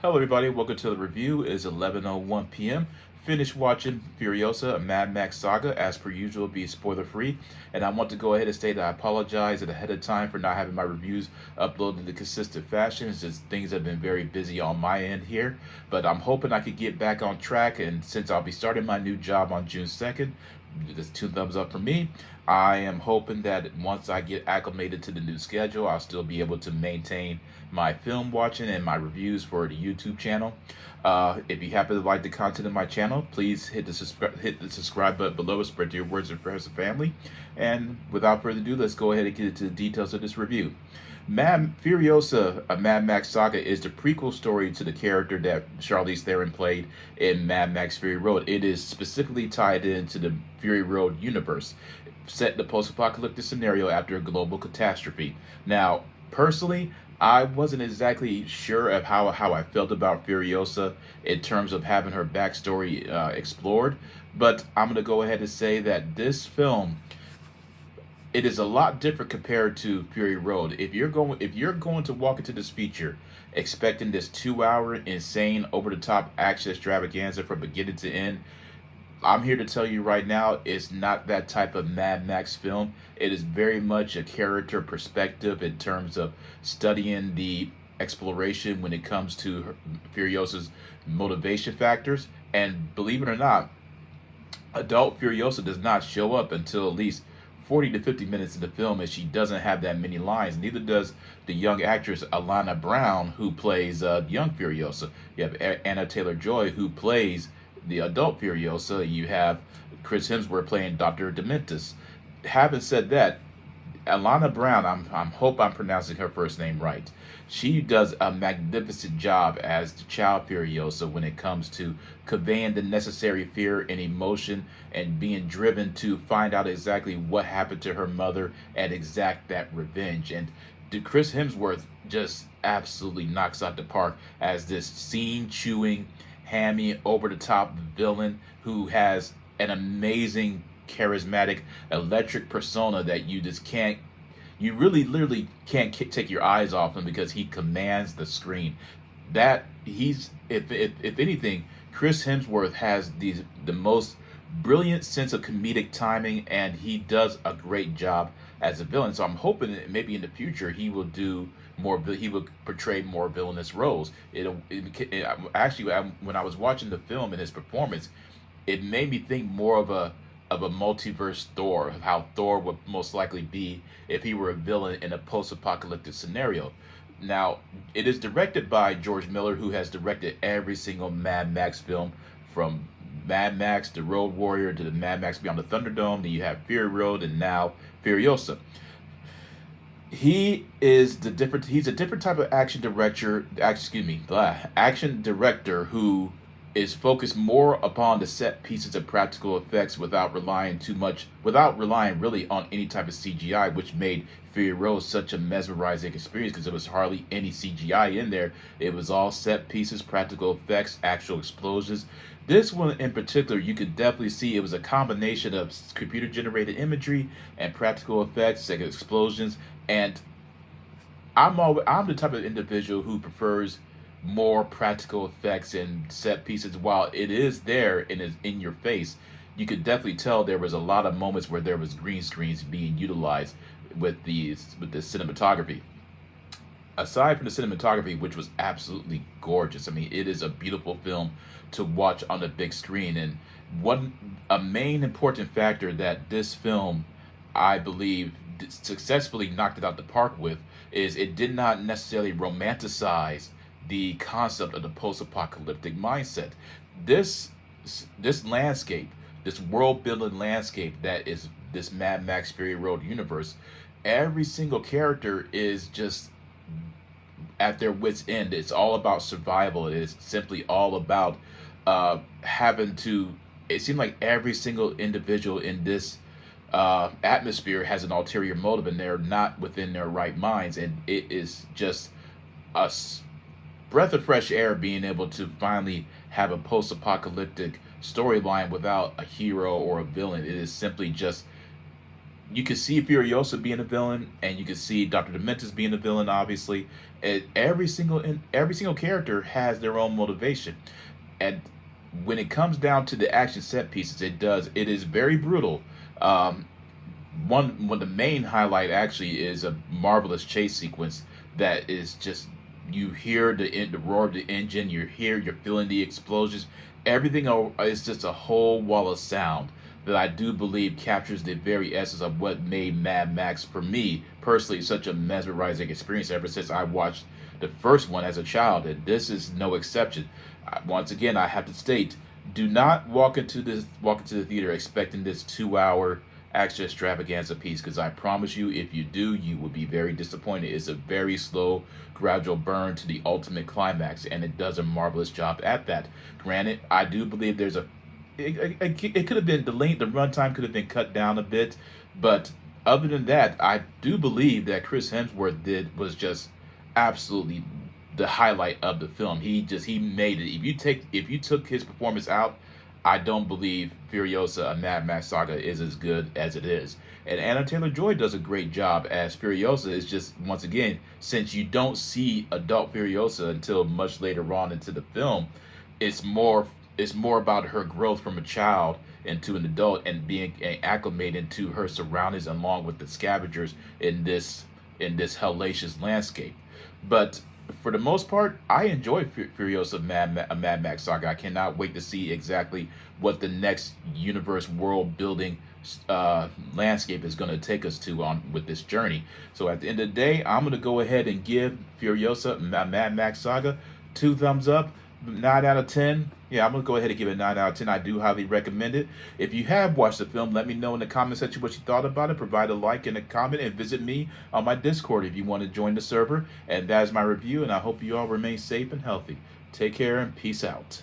Hello, everybody. Welcome to the review. It's 11:01 p.m. Finished watching Furiosa, a Mad Max Saga. As per usual, be spoiler free. And I want to go ahead and state that I apologize ahead of time for not having my reviews uploaded in the consistent fashion. It's just things have been very busy on my end here. But I'm hoping I could get back on track. And since I'll be starting my new job on June 2nd, just two thumbs up for me. I am hoping that once I get acclimated to the new schedule, I'll still be able to maintain my film watching and my reviews for the YouTube channel. If you happen to like the content of my channel, please hit the subscribe button below. Spread your words and friends and family. And without further ado, let's go ahead and get into the details of this review. Furiosa, a Mad Max Saga, is the prequel story to the character that Charlize Theron played in Mad Max Fury Road. It is specifically tied into the Fury Road universe, set in the post-apocalyptic scenario after a global catastrophe. Now, personally, I wasn't exactly sure of how I felt about Furiosa in terms of having her backstory explored, but I'm going to go ahead and say that this film, it is a lot different compared to Fury Road. If you're going to walk into this feature expecting this 2 hour insane over the top action extravaganza from beginning to end, I'm here to tell you right now, it's not that type of Mad Max film. It is very much a character perspective in terms of studying the exploration when it comes to Furiosa's motivation factors. And believe it or not, adult Furiosa does not show up until at least 40 to 50 minutes of the film, and she doesn't have that many lines. Neither does the young actress Alana Brown, who plays young Furiosa. You have Anna Taylor-Joy, who plays the adult Furiosa. You have Chris Hemsworth playing Dr. Dementus. Having said that, Alana Brown, I'm hope I'm pronouncing her first name right. She does a magnificent job as the child Furiosa when it comes to conveying the necessary fear and emotion and being driven to find out exactly what happened to her mother and exact that revenge. And Chris Hemsworth just absolutely knocks out the park as this scene chewing, hammy, over the top villain who has an amazing, charismatic, electric persona that you really literally can't take your eyes off him because he commands the screen. That he's if anything, Chris Hemsworth has the most brilliant sense of comedic timing, and he does a great job as a villain. So I'm hoping that maybe in the future he will do more. He will portray more villainous roles. Actually, when I was watching the film and his performance, it made me think more of a multiverse Thor, of how Thor would most likely be if he were a villain in a post-apocalyptic scenario. Now, it is directed by George Miller, who has directed every single Mad Max film, from Mad Max, The Road Warrior, to the Mad Max Beyond the Thunderdome. Then you have Fury Road, and now Furiosa. He's a different type of action director. Action director who is focused more upon the set pieces and practical effects without relying really on any type of CGI, which made Fury Road such a mesmerizing experience because there was hardly any CGI in there. It was all set pieces, practical effects, actual explosions. This one in particular, you could definitely see it was a combination of computer generated imagery and practical effects, like explosions. And I'm the type of individual who prefers more practical effects and set pieces. While it is there and is in your face, you could definitely tell there was a lot of moments where there was green screens being utilized with the cinematography. Aside from the cinematography, which was absolutely gorgeous, I mean, it is a beautiful film to watch on the big screen. And a main important factor that this film, I believe, successfully knocked it out the park with is it did not necessarily romanticize the concept of the post-apocalyptic mindset. This this landscape, this world-building landscape that is this Mad Max Fury Road universe, every single character is just at their wits' end. It's all about survival. It is simply all about having to. It seemed like every single individual in this atmosphere has an ulterior motive, and they're not within their right minds. And it is just a breath of fresh air being able to finally have a post-apocalyptic storyline without a hero or a villain. It is simply just you can see Furiosa being a villain, and you can see Dr. Dementus being a villain, obviously. And every single character has their own motivation. And when it comes down to the action set pieces, it is very brutal. Um, one the main highlight actually is a marvelous chase sequence that is just, you hear the roar of the engine, you're feeling the explosions, everything is just a whole wall of sound that I do believe captures the very essence of what made Mad Max, for me personally, such a mesmerizing experience ever since I watched the first one as a child, and this is no exception. Once again, I have to state, do not walk into the theater expecting this 2 hour action extravaganza piece, because I promise you, if you do, you will be very disappointed. It's a very slow, gradual burn to the ultimate climax, and it does a marvelous job at that. Granted, I do believe there's a it could have been delayed. The runtime could have been cut down a bit, but other than that, I do believe that Chris Hemsworth did was just absolutely the highlight of the film. He made it. If you took his performance out, I don't believe Furiosa, a Mad Max Saga, is as good as it is. And Anna Taylor-Joy does a great job as Furiosa. Is just, once again, since you don't see adult Furiosa until much later on into the film, it's more it's more about her growth from a child into an adult, and being acclimated to her surroundings along with the scavengers in this hellacious landscape. But for the most part, I enjoy Furiosa Mad Max Saga. I cannot wait to see exactly what the next universe world building landscape is going to take us to on with this journey. So at the end of the day, I'm going to go ahead and give Furiosa Mad Max Saga 2 thumbs up, 9 out of 10. Yeah, I'm gonna go ahead and give it 9 out of 10. I do highly recommend it. If you have watched the film, let me know in the comment section what you thought about it. Provide a like and a comment, and visit me on my Discord if you want to join the server. And that is my review, and I hope you all remain safe and healthy. Take care and peace out.